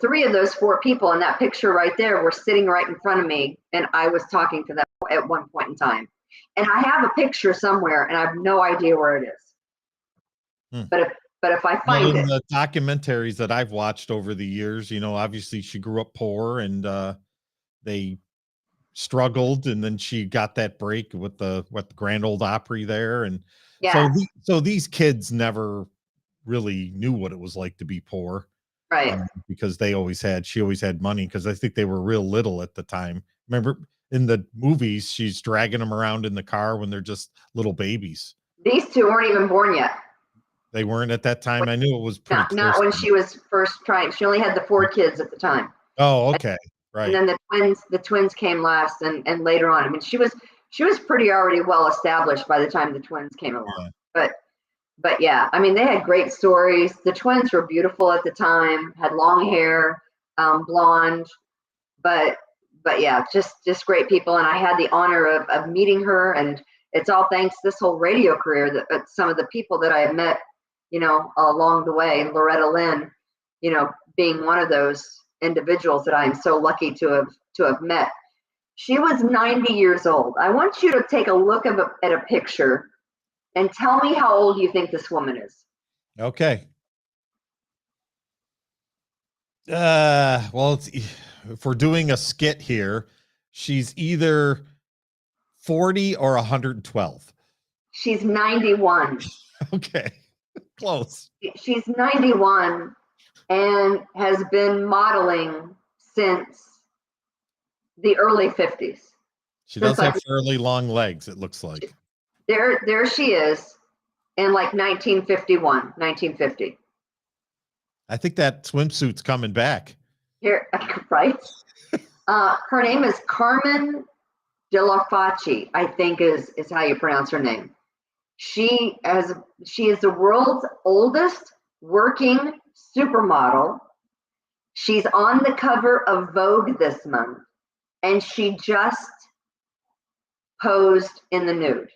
3 of those 4 people in that picture right there were sitting right in front of me, and I was talking to them at one point in time. And I have a picture somewhere and I have no idea where it is. But if I find it. The documentaries that I've watched over the years, obviously she grew up poor and they struggled, and then she got that break with the Grand Ole Opry there. And so these kids never really knew what it was like to be poor. Right. Because she always had money, because I think they were real little at the time. Remember in the movies, she's dragging them around in the car when they're just little babies. These 2 weren't even born yet. They weren't at that time. I knew it was pretty not when she was first trying. She only had the 4 kids at the time. Oh, okay. Right. And then the twins came last and later on. I mean, she was she was pretty already well established by the time the twins came along. Yeah. But yeah, I mean, they had great stories. The twins were beautiful at the time, had long hair, blonde, but yeah, just great people. And I had the honor of meeting her, and it's all thanks to this whole radio career that some of the people that I have met, along the way, Loretta Lynn, being one of those individuals that I am so lucky to have met. She was 90 years old. I want you to take a look at a picture and tell me how old you think this woman is. Okay. Well, if we're doing a skit here, she's either 40 or 112. She's 91. Okay. Close. She's 91 and has been modeling since the early 50s. She does have fairly long legs, it looks like. There she is in like 1950. I think that swimsuit's coming back. Here, right? Her name is Carmen De La Facci, I think is how you pronounce her name. She is the world's oldest working supermodel. She's on the cover of Vogue this month, and she just posed in the nude.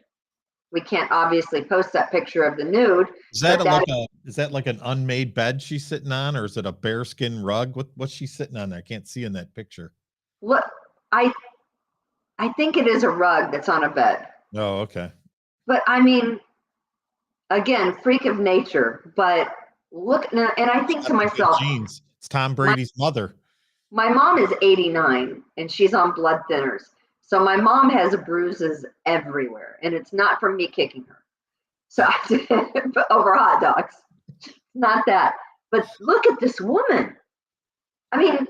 We can't obviously post that picture of the nude. Is that like an unmade bed she's sitting on, or is it a bearskin rug? What's she sitting on there? I can't see in that picture. Look, I think it is a rug that's on a bed. Oh, okay. But I mean, again, freak of nature. But look now, and I think to myself, genes. It's Tom Brady's mother. My mom is 89 and she's on blood thinners. So my mom has bruises everywhere, and it's not from me kicking her. So over hot dogs, not that. But look at this woman. I mean,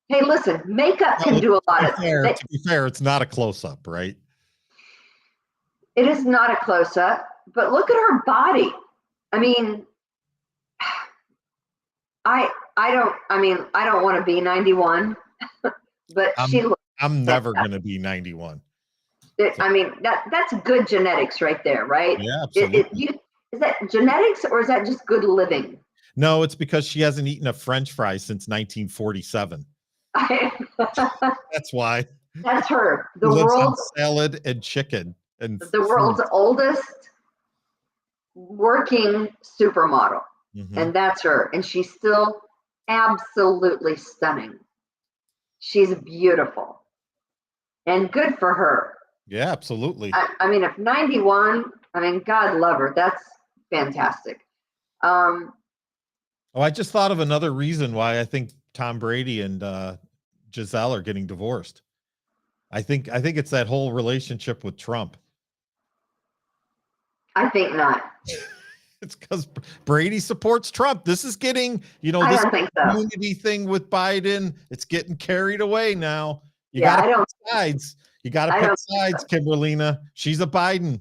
hey, listen, makeup can do a lot of things. To be fair, it's not a close-up, right? It is not a close-up, but look at her body. I mean, I don't want to be 91, but she looks. I'm never going to be 91. I mean, that's good genetics right there, right? Yeah, absolutely. Is that genetics or is that just good living? No, it's because she hasn't eaten a French fry since 1947. That's why. That's her. The Lives on world's salad and chicken and the world's oldest working supermodel, and that's her. And she's still absolutely stunning. She's beautiful. And good for her. Yeah, absolutely. I mean, if 91, I mean, God love her. That's fantastic. Oh, I just thought of another reason why I think Tom Brady and Giselle are getting divorced. I think it's that whole relationship with Trump. I think not. It's because Brady supports Trump. This is getting, I this don't think so. unity thing with Biden. It's getting carried away now. You Yeah, got I to don't. pick sides. You got to I pick don't sides, Kimberlina. She's a Biden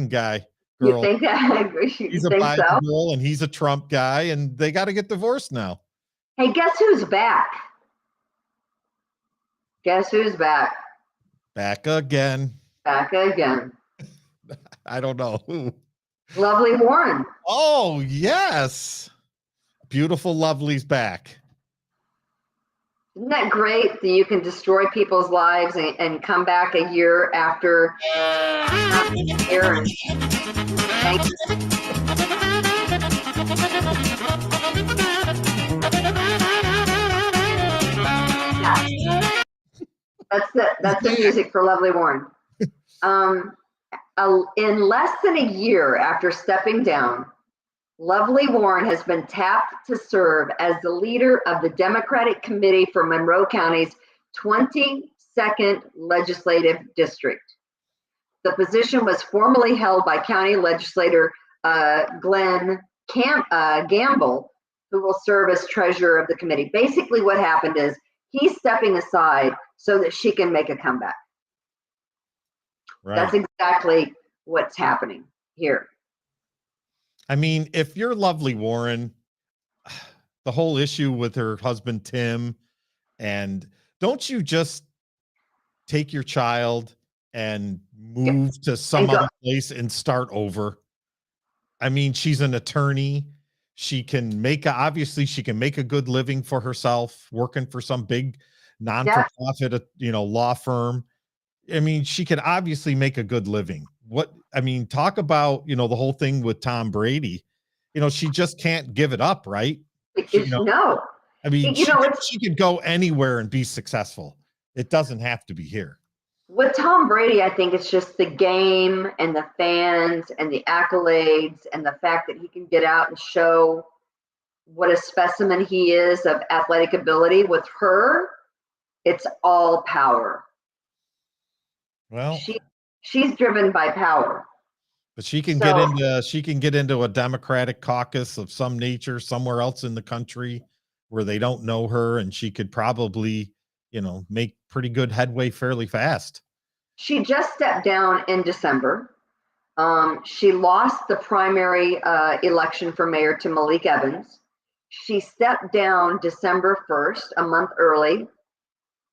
guy. You Girl. think that? He's a think Biden so? girl, and he's a Trump guy, and they got to get divorced now. Hey, guess who's back? Guess who's back? Back again. Back again. I don't know who. Lovely Warren. Oh, yes. Beautiful Lovely's back. Isn't that great that you can destroy people's lives and come back a year after a year? Thank you. Yeah. That's the music for Lovely Warren. In less than a year after stepping down, Lovely Warren has been tapped to serve as the leader of the Democratic Committee for Monroe County's 22nd Legislative District. The position was formerly held by County Legislator Glenn Gamble, who will serve as treasurer of the committee. Basically, what happened is he's stepping aside so that she can make a comeback. Right. That's exactly what's happening here. I mean, if you're Lovely Warren, the whole issue with her husband, Tim, and don't you just take your child and move to some And go- other place and start over. I mean, she's an attorney. She can obviously she can make a good living for herself working for some big non-for-profit, law firm. I mean, she could obviously make a good living. Talk about, the whole thing with Tom Brady. She just can't give it up, right? No, I mean, it's she could go anywhere and be successful. It doesn't have to be here. with Tom Brady. I think it's just the game and the fans and the accolades and the fact that he can get out and show what a specimen he is of athletic ability. With her, it's all power. Well, she's driven by power. but she can get into a Democratic caucus of some nature somewhere else in the country where they don't know her, and she could probably, make pretty good headway fairly fast. She just stepped down in December. She lost the primary election for mayor to Malik Evans. She stepped down December 1st, a month early,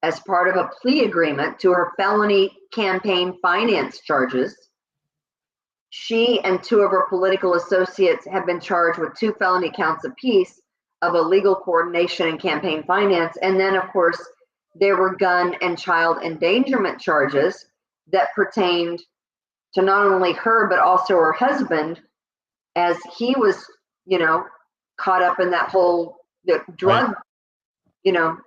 as part of a plea agreement to her felony campaign finance charges. She and two of her political associates have been charged with 2 felony counts apiece of illegal coordination and campaign finance. And then, of course, there were gun and child endangerment charges that pertained to not only her, but also her husband, as he was, caught up in that whole drug, Right.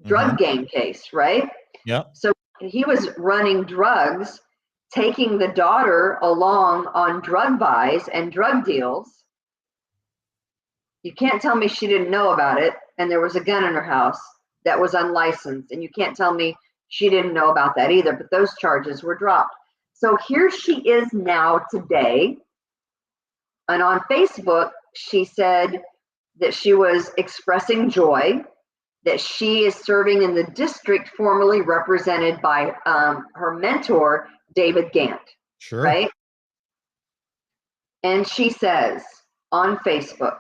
drug game case, right? Yeah. So he was running drugs, taking the daughter along on drug buys and drug deals. You can't tell me she didn't know about it, and there was a gun in her house that was unlicensed, and you can't tell me she didn't know about that either, but those charges were dropped. So here she is now today, and on Facebook, she said that she was expressing joy that she is serving in the district formerly represented by her mentor, David Gant. Sure. Right? And she says on Facebook,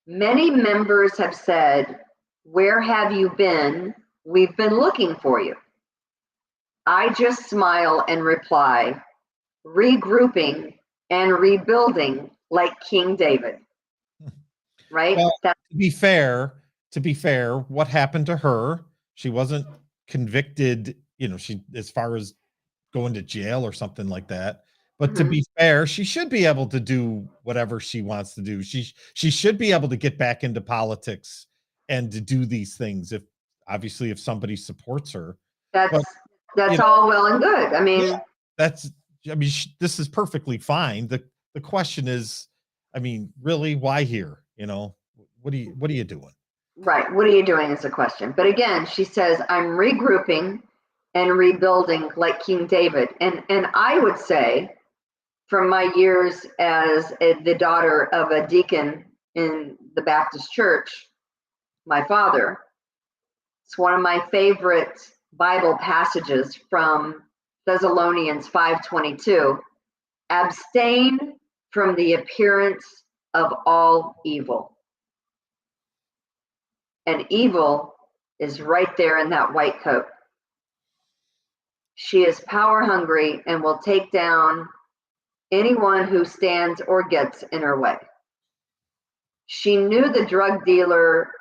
many members have said, "Where have you been? We've been looking for you." I just smile and reply, regrouping and rebuilding like King David. Right? Well, to be fair, what happened to her? She wasn't convicted, as far as going to jail or something like that. But to be fair, she should be able to do whatever she wants to do. She should be able to get back into politics and to do these things if somebody supports her. That's all well and good. I mean, this is perfectly fine. The question is, really, why here? What are you doing? Right. What are you doing is a question. But again, she says, I'm regrouping and rebuilding like King David. And I would say, from my years as the daughter of a deacon in the Baptist church, my father, it's one of my favorite Bible passages from Thessalonians 5:22. Abstain from the appearance of all evil. And evil is right there in that white coat. She is power hungry and will take down anyone who stands or gets in her way. She knew the drug dealer,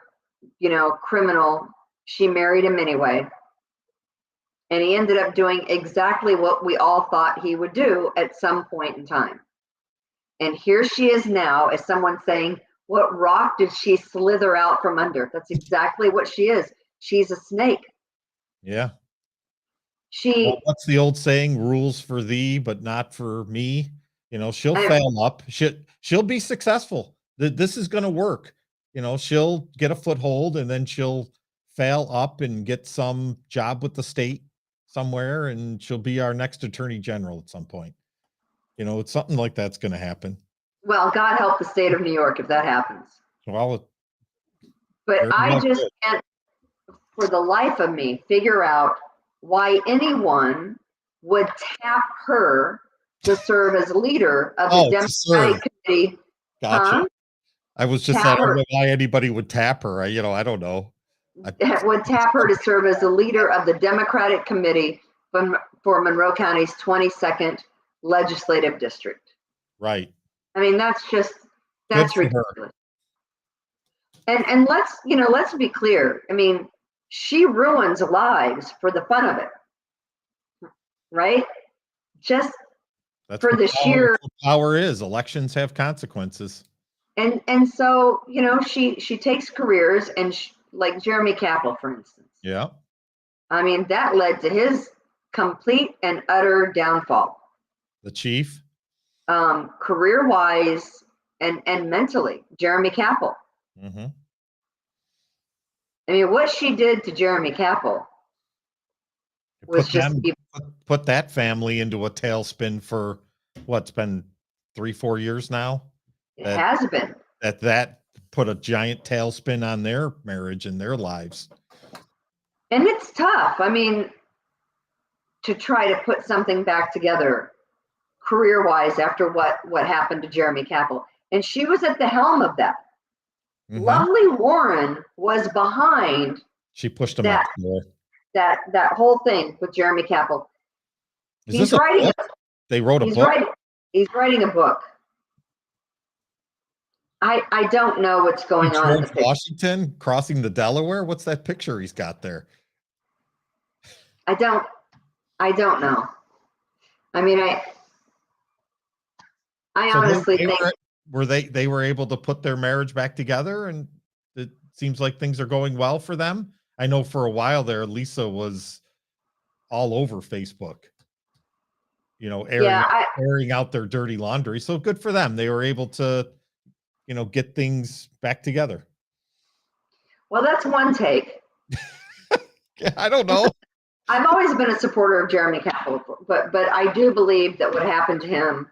criminal. She married him anyway. And he ended up doing exactly what we all thought he would do at some point in time. And here she is now, as someone saying, what rock did she slither out from under? That's exactly what she is. She's a snake. Yeah. What's the old saying? Rules for thee, but not for me. She'll fail up. She'll be successful. This is going to work. She'll get a foothold, and then she'll fail up and get some job with the state somewhere, and she'll be our next attorney general at some point. It's something like that's going to happen. Well, God help the state of New York if that happens. Well, but I just can't, for the life of me, figure out why anyone would tap her to serve as leader of the Democratic Committee. Gotcha. I was just saying, I don't know why anybody would tap her. I don't know. Would tap her to serve as the leader of the Democratic Committee for Monroe County's 22nd legislative district. Right. I mean, that's Good for her. ridiculous. And let's be clear. I mean, she ruins lives for the fun of it, right? Just That's for what the sheer. that's what power is. Elections have consequences. And so, she takes careers and like Jeremy Capel, for instance. Yeah. I mean, that led to his complete and utter downfall, The chief. career-wise and mentally. Jeremy Capel. Mm-hmm. I mean, what she did to Jeremy Capel was just Put that family into a tailspin for what's been 3-4 years now. It has been. That put a giant tailspin on their marriage and their lives. And it's tough. I mean, to try to put something back together career-wise after what happened to Jeremy Capel. And she was at the helm of that. Mm-hmm. Lovely Warren was behind. She pushed him out the door. That whole thing with Jeremy Capel. He's writing. They wrote a book. He's writing a book. I don't know what's going on. George Washington crossing the Delaware. What's that picture he's got there? I don't know. I mean, I honestly think they were able to put their marriage back together, and it seems like things are going well for them. I know for a while there, Lisa was all over Facebook, airing out their dirty laundry. So good for them. They were able to, get things back together. Well, that's one take. I don't know. I've always been a supporter of Jeremy Capel, but I do believe that what happened to him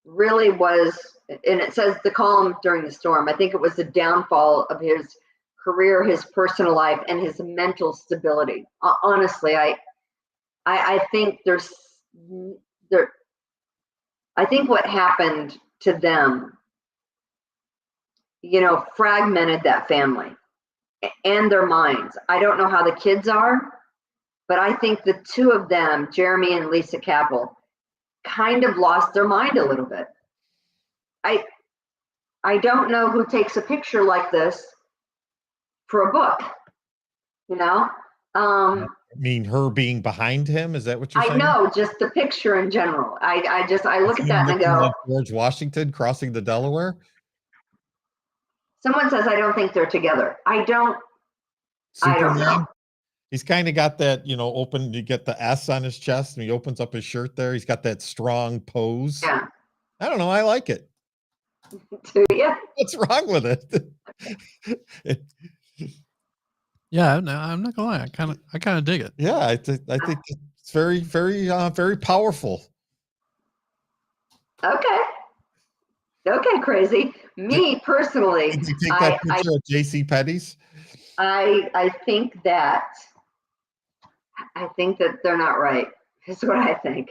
really was, and it says the calm during the storm. I think it was the downfall of his career, his personal life, and his mental stability. Honestly, I think I think what happened to them, fragmented that family and their minds. I don't know how the kids are, but I think the two of them, Jeremy and Lisa Capel, kind of lost their mind a little bit. I don't know who takes a picture like this for a book, I mean, her being behind him, is that what you're saying? I know, just the picture in general. I look at that and I go, like George Washington crossing the Delaware. Someone says I don't think they're together. I don't know. He's kind of got that, open, you get the S on his chest and he opens up his shirt there. He's got that strong pose. Yeah. I don't know. I like it. Do you? What's wrong with it? Yeah, no, I'm not gonna lie. I kind of dig it. Yeah, I think it's very, very, very powerful. Okay, crazy. Me personally, Did you take that picture of J.C. Penney's? I think that they're not right. Is what I think.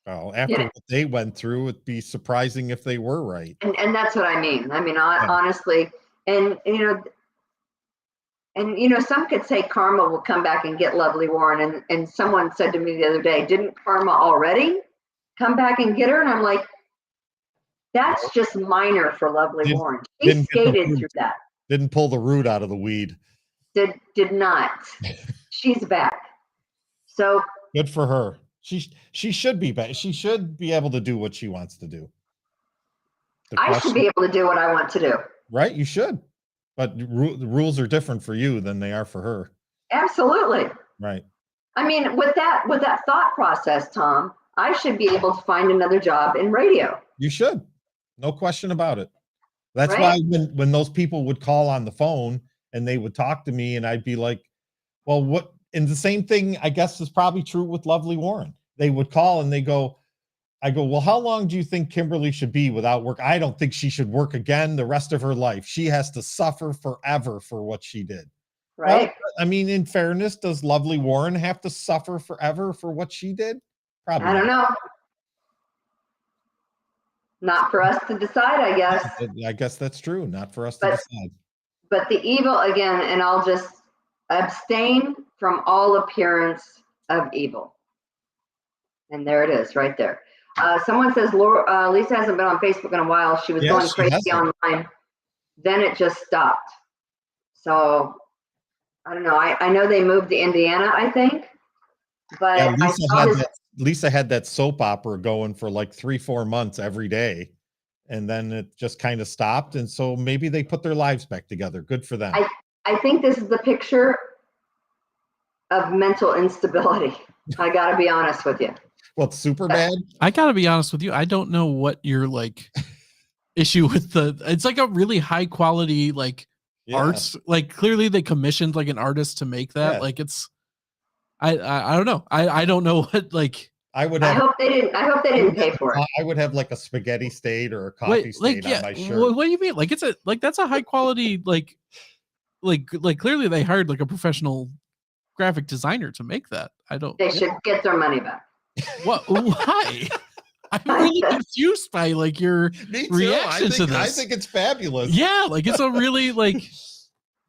Oh, after what they went through, it'd be surprising if they were right. And that's what I mean. I mean, honestly, and some could say karma will come back and get Lovely Warren. And someone said to me the other day, didn't karma already come back and get her? And I'm like, that's just minor for Lovely Warren. She skated through that. Didn't pull the root out of the weed. Did not. She's back. So good for her. She should be back. She should be able to do what she wants to do. I should be able to do what I want to do. Right? You should. But the rules are different for you than they are for her. Absolutely. Right. I mean, with that thought process, Tom, I should be able to find another job in radio. You should. No question about it. That's right? why when those people would call on the phone and they would talk to me and I'd be like, well, what? And the same thing, I guess, is probably true with Lovely Warren. They would call and I go, well, how long do you think Kimberly should be without work? I don't think she should work again the rest of her life. She has to suffer forever for what she did. Right. Well, I mean, in fairness, does Lovely Warren have to suffer forever for what she did? Probably. I don't know. Not for us to decide, I guess. I guess that's true. Not for us to decide. But the evil, again, and I'll just abstain from all appearance of evil. And there it is right there. Someone says Lisa hasn't been on Facebook in a while. She was Yeah, going she crazy hasn't. online. Then it just stopped. So I don't know. I know they moved to Indiana, I think. But Yeah, I saw this. Lisa had that soap opera going for like 3-4 months every day. And then it just kind of stopped. And so maybe they put their lives back together. Good for them. I think this is the picture of mental instability. I got to be honest with you. Well, it's super bad. I gotta be honest with you. I don't know what your like issue with it's like a really high quality like arts. Like clearly they commissioned like an artist to make that. Yeah. Like it's I don't know. I don't know what like I hope they didn't pay for it. I would have like a spaghetti stain or a coffee stain on my shirt. What do you mean? Like it's that's a high quality like clearly they hired like a professional graphic designer to make that. They should get their money back. What? Why? I'm really confused by like your reaction to this. I think it's fabulous. Yeah, like it's a really like.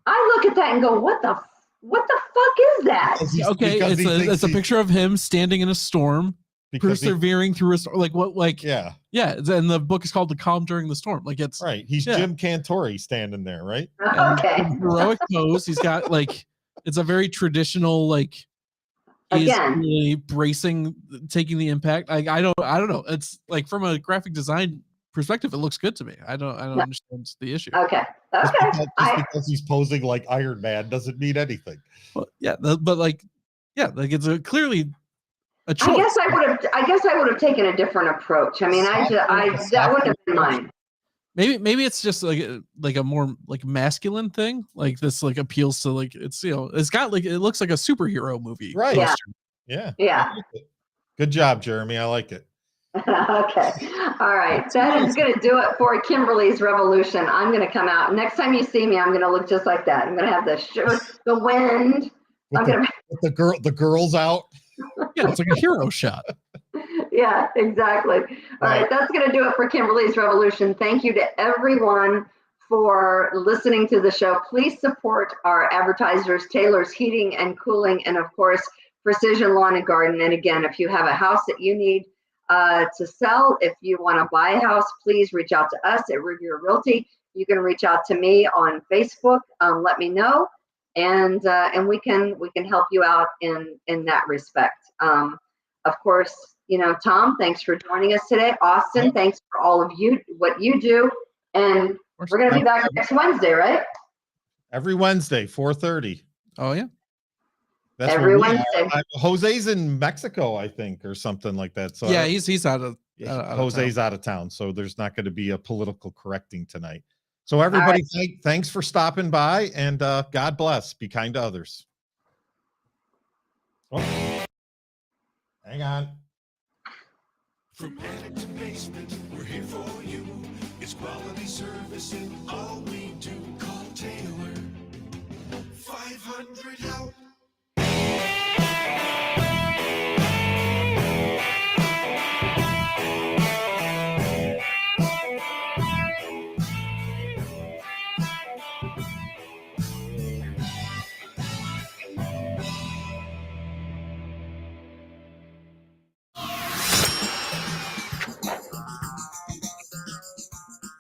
I look at that and go, "What the fuck is that?" Okay, it's a picture of him standing in a storm, persevering through a storm. Like what? Like yeah. And the book is called "The Calm During the Storm." Like it's right. He's Jim Cantori standing there, right? Okay. Heroic pose. He's got like it's a very traditional like. Again, really bracing, taking the impact. Like I don't know. It's like from a graphic design perspective, it looks good to me. I don't understand the issue. Okay. Just because he's posing like Iron Man doesn't mean anything. Well, yeah, but like it's clearly a choice. I guess I would have taken a different approach. I mean, that wouldn't have been mine. Maybe it's just like a more like masculine thing. Like this like appeals to like it's it's got like it looks like a superhero movie. Right. Yeah. Good job, Jeremy. I like it. Okay. All right. That is going to do it for Kimberly's Revolution. I'm going to come out. Next time you see me, I'm going to look just like that. I'm going to have the wind. With the girls out. Yeah, it's like a hero shot. Yeah, exactly. All right. That's going to do it for Kimberly's Revolution. Thank you to everyone for listening to the show. Please support our advertisers, Taylor's Heating and Cooling, and of course, Precision Lawn and Garden. And again, if you have a house that you need to sell, if you want to buy a house, please reach out to us at Revere Realty. You can reach out to me on Facebook. Let me know, and we can help you out in that respect. Of course, Tom, thanks for joining us today. Austin, thanks for all of you, what you do. And we're going to be back next Wednesday, right? Every Wednesday, 4:30. Oh, yeah. That's every Wednesday. Jose's in Mexico, I think, or something like that. So yeah, he's out of Jose's out of town. So there's not going to be a political correcting tonight. So everybody, thanks for stopping by, and God bless. Be kind to others. Oh. Hang on. From attic to basement, we're here for you. It's quality service in all we do. Call Taylor. 500 help.